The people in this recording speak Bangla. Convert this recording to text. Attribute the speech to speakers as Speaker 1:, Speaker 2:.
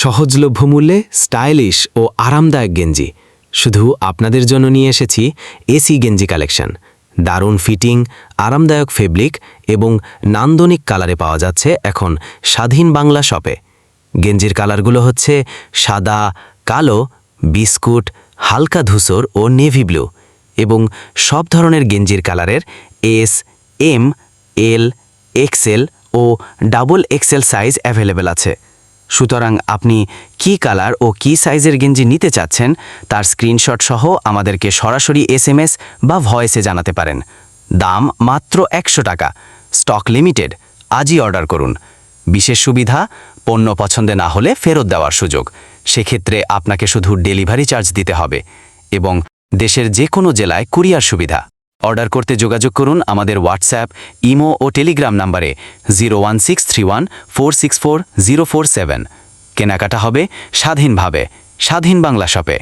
Speaker 1: সহজলভ্য মূল্যে স্টাইলিশ ও আরামদায়ক গেঞ্জি শুধু আপনাদের জন্য নিয়ে এসেছি এসি গেঞ্জি কালেকশন। দারুণ ফিটিং, আরামদায়ক ফেব্রিক এবং নান্দনিক কালারে পাওয়া যাচ্ছে এখন স্বাধীন বাংলা শপে। গেঞ্জির কালারগুলো হচ্ছে সাদা, কালো, বিস্কুট, হালকা ধূসর ও নেভি ব্লু এবং সব ধরনের গেঞ্জির কালারের এস, এম, এল, XL O double XL size available আছে। সুতরাং আপনি কী কালার ও কী সাইজের গেঞ্জি নিতে চাচ্ছেন তার স্ক্রিনশট সহ আমাদেরকে সরাসরি এসএমএস বা ভয়েসে জানাতে পারেন। দাম মাত্র 100 টাকা, স্টক লিমিটেড। আজই অর্ডার করুন। বিশেষ সুবিধা, পণ্য পছন্দে না হলে ফেরত দেওয়ার সুযোগ। সেক্ষেত্রে আপনাকে শুধু ডেলিভারি চার্জ দিতে হবে এবং দেশের যে কোনো জেলায় কুরিয়ার সুবিধা। অর্ডার করতে যোগাযোগ করুন আমাদের হোয়াটসঅ্যাপ, ইমো ও টেলিগ্রাম নাম্বারে 01631464047। কেনাকাটা হবে স্বাধীনভাবে, স্বাধীন বাংলা শপে।